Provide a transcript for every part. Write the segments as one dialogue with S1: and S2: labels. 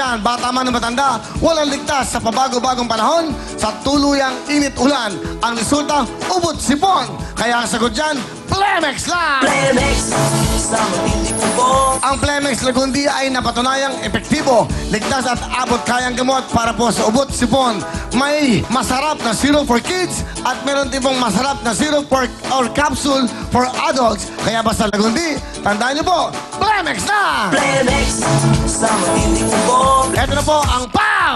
S1: yan, bata man o matanda, walang ligtas sa pabago-bagong panahon, sa tuluyang init-ulan. Ang resulta, ubod sipon. Kaya ang sagot dyan, Plemex lang!
S2: Plemex, sa matindi bubong.
S1: Ang Plemex Lagundia ay napatunayang epektibo, ligtas at abot kayang gamot para po sa ubot sipon. May masarap na syrup for kids at meron din pong masarap na syrup or capsule for adults. Kaya basta Lagundi, tandaan niyo po, Plemex na!
S2: Plemex, sa matindi bubong.
S1: Ito na po ang POW!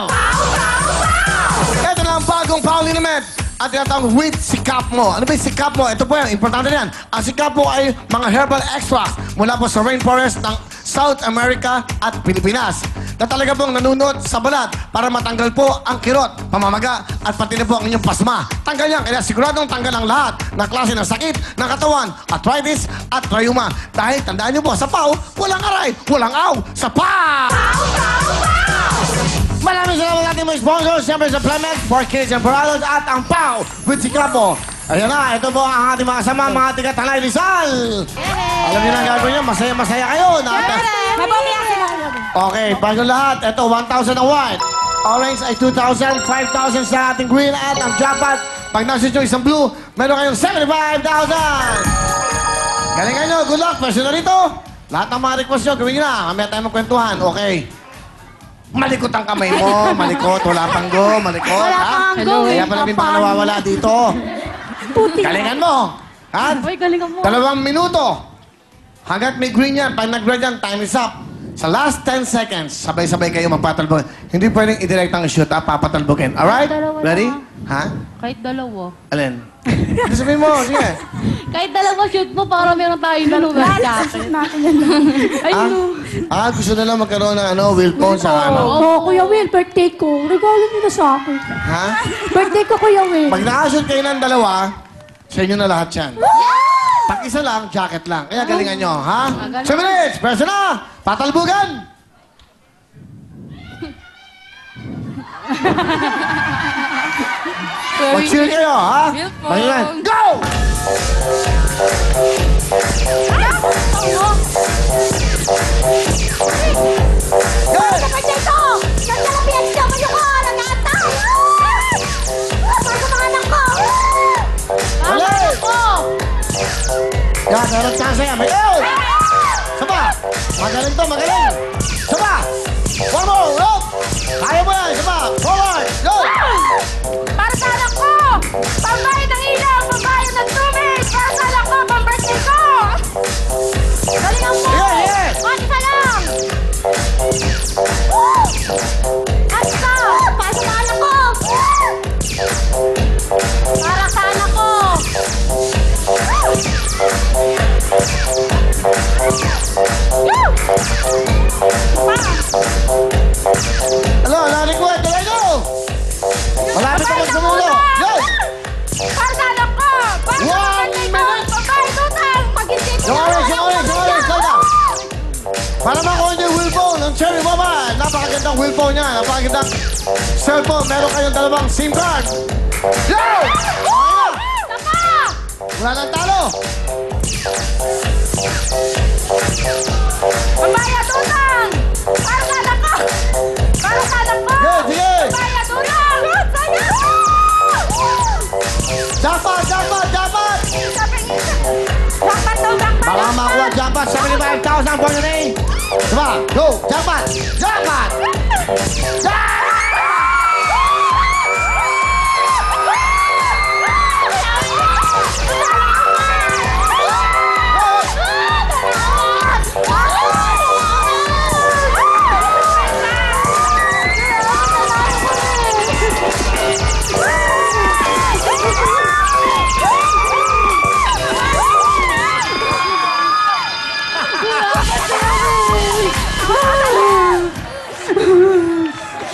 S1: Ito na ang bagong POW liniment. At tinatawag with sikap mo. Ano ba yung sikap mo? Ito po yan, importante yan. Ang sikap mo ay mga herbal extracts mula po sa rainforest ng South America at Pilipinas na talaga pong nanunot sa balat para matanggal po ang kirot, pamamaga at pati na po ang inyong pasma. Tanggal yan, kaya siguradong tanggal ang lahat ng klase ng sakit ng katawan, arthritis at rheuma. Dahil tandaan niyo po, sa POW, walang aray, walang aw, sa POW! Maraming salamat natin mga sponsors, siyempre sa Plemex, for kids and for adults, at ang POW with Sikapo. Ayan na, ito po ang ating mga kasama, mga tiga-Tanay Rizal. Alam niyo na ang gagawin niyo, masaya-masaya kayo.
S3: Mabumiyak sila.
S1: Okay, bago lahat, ito 1,000 ang white. Orange ay 2,000, 5,000 sa ating green, at ang jackpot, pag nasit yung isang blue, meron kayong 75,000. Galingan nyo, good luck, pwesto na rito. Lahat ng mga request nyo, gawin nyo na. Mamaya tayo magkwentuhan, okay. Malikot ang kamay mo, malikot, wala pang go, malikot,
S3: Wala
S1: ha?
S3: pang go,
S1: Kaya pala may mga nawawala dito. Galingan mo, ha?
S3: Uy, galingan mo.
S1: 2 minuto. Hanggat may green yan, pag nag-red yan, time is up. Sa last 10 seconds, sabay-sabay kayo magpatalbogin. Hindi pwedeng i-direct ang shoot, ha? Papatalbogin. Alright?
S3: Dalawa
S1: Ready?
S3: lang.
S1: Ha?
S3: Kahit dalawa.
S1: Alin? Hindi sabihin mo, sige.
S3: Kahit dalawa shoot mo para meron tayong dalawa.
S1: Gusto nila magkaroon ng Willphone sa ano.
S4: Oo, Kuya Will, birthday ko. Regalo niyo na sa akin.
S1: Ha?
S4: Birthday ko, Kuya Will.
S1: Pag nakashoot kayo ng dalawa, sa inyo na lahat yan. Pag isa lang, jacket lang. Kaya galingan nyo, ha? 7 minutes, pwesto na! Patalbugan! Mag-cheer kayo, ha? Pahingan. Go! Go!
S4: Birthday ko! Nagkalapihan siya mo yung oras na ata! Para sa mga anak ko!
S1: Ulit! Yan, meron chance yan. May go! Saba! Magaling to, magaling! Saba! One more, rope! Kaya mo yan, saba! Forward! Go!
S4: Para sa anak ko! Pambayad ng ilaw! Pambayad ng tubig! Para sa anak ko! Pambirthday ko! Galingan mo!
S1: Sige, sige!
S4: Basta lang! Basta! Para sa anak ko! Para sa anak ko!
S1: Hello, na-request! Tuloy go! Malapit ako sa mulo! Go!
S4: Para sa anak ko! Para sa birthday ko! Pambayad utang! Pag hindi mo
S1: Sumali! Salda! Para makuha niyo yung Willphone ng Cherry Mama. Napakagandang Willphone niya. Napakagandang cellphone. Meron kayong 2 SIM card. Go! Okay na! Wala nang talo.
S4: Pambayad utang! Para sa anak ko! Para sa anak ko!
S1: Sige!
S4: Pambayad utang!
S1: Jackpot!
S4: Dapat daw dapat!
S1: Baka makuha jackpot. 75,000 for today. Diba? Go! Jackpot!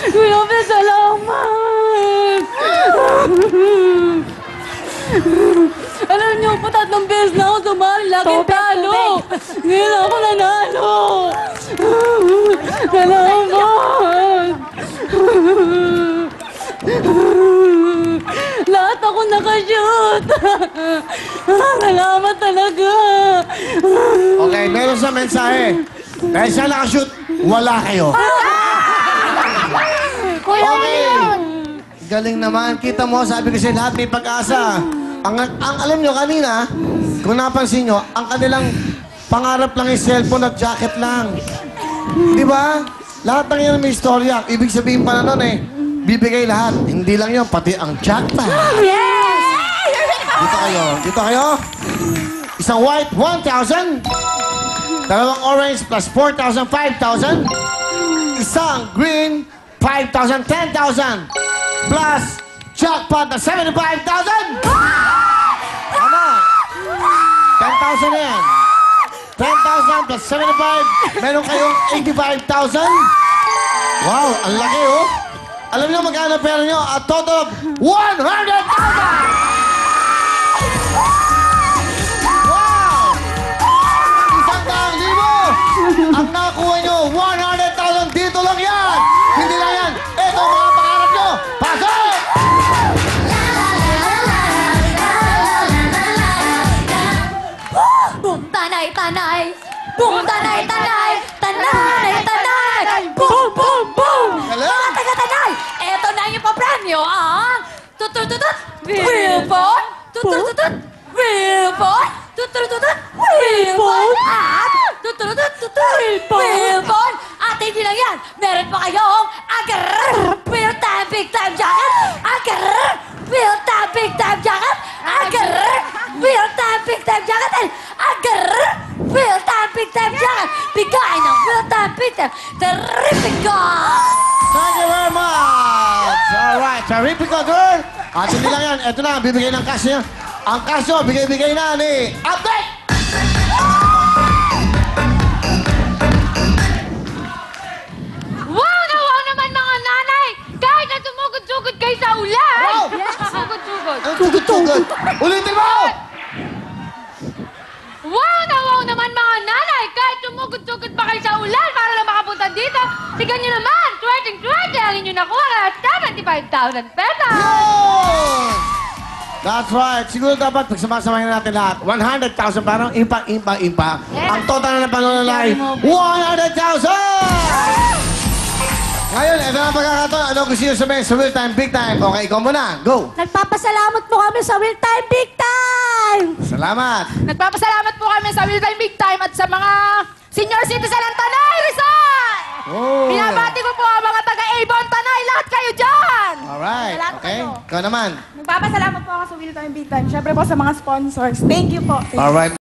S3: Kuya Will, salamat! Alam niyo po, 3 beses na ako sumali. Laging talo. Ngayon ako nanalo. Salamat! Lahat ako nakashoot. Salamat talaga.
S1: Okay, meron sa mensahe. Dahil siya nakashoot, wala kayo. Okay. Galing naman. Kita mo, sabi ko lahat may pag-asa. Ang alam nyo kanina, kung napansin nyo, ang kanilang pangarap lang yung cellphone at jacket lang. Di ba? Lahat ng yan may istorya. Ibig sabihin pa na nun bibigay lahat. Hindi lang yun, pati ang jackpot.
S4: Yes!
S1: Dito kayo. Dito kayo. Isang white, 1,000. Dalawang orange plus 4,000, 5,000. Isang green, 5,000, 10,000. Plus jackpot na 75,000. Tama. 10,000 na yan. 10,000 plus 75. Meron kayong 85,000. Wow, ang laki Alam niyo magkano pera niyo? A total of 100,000! Wow! 100,000! Ang nakuha niyo, 100,000 dito lang yan! Hindi lang yan! Ito ang mga pangarap niyo! Pasok!
S4: Boom, tanay, tanay! Boom, tanay, tanay! Tanay, tanay! Boom, boom, boom!
S1: Galing!
S4: Mga taga-tanay! Eto na yung papremyo, ang tutututut, Wilbon! Tutututut, Wilbon! Tutututut, Wilbon! At tutututut, Wilbon! At hindi lang yan, meron pa kayong agar, real time, big time jacket! Agar, real time, big time jacket! Agar, real time, big time jacket! And agar, real time, big time jacket! Bigay ng real time, big time, terrific God!
S1: Thank you very much! Alright, terrific girl! At hindi lang yan, eto na, bibigay ng cash niya. Ang cash nyo, bigay-bigay na ni Update!
S4: Wow na wow naman mga nanay! Kahit na tumugod-sugod kayo sa ulan!
S1: Wow!
S4: Sugod-sugod.
S1: Ang tugod-tugod! Ulitin mo!
S4: Wow na wow naman mga nanay! Kahit tumugod-sugod pa kayo sa ulan para lang makapunta dito, sigan nyo naman! Twerking-twerking ang inyo nakuha kaya 75,000 pesos!
S1: Yun! That's right. Siguro dapat pagsamasamahin natin lahat. 100,000 parang impa.
S4: Yes.
S1: Ang total na panunod ay 100,000! Ngayon, ito na ang pagkakataon. Ano gusto nyo sabihin sa real time, big time? Okay, ikaw muna. Go!
S3: Nagpapasalamat po kami sa Real Time Big Time!
S1: Salamat!
S4: Nagpapasalamat po kami sa Real Time Big Time at sa mga senior citizen ng Tanay Rizal!
S1: Oh.
S4: Binabati ko po ang mga taga-Avon Tanay, lahat kayo dyan!
S1: Alright.
S5: Lahat
S1: Okay.
S5: kayo.
S1: Ikaw naman.
S5: Nagpapasalamat po ako sa Will Time Big Time. Siyempre po sa mga sponsors. Thank you po.
S1: Alright.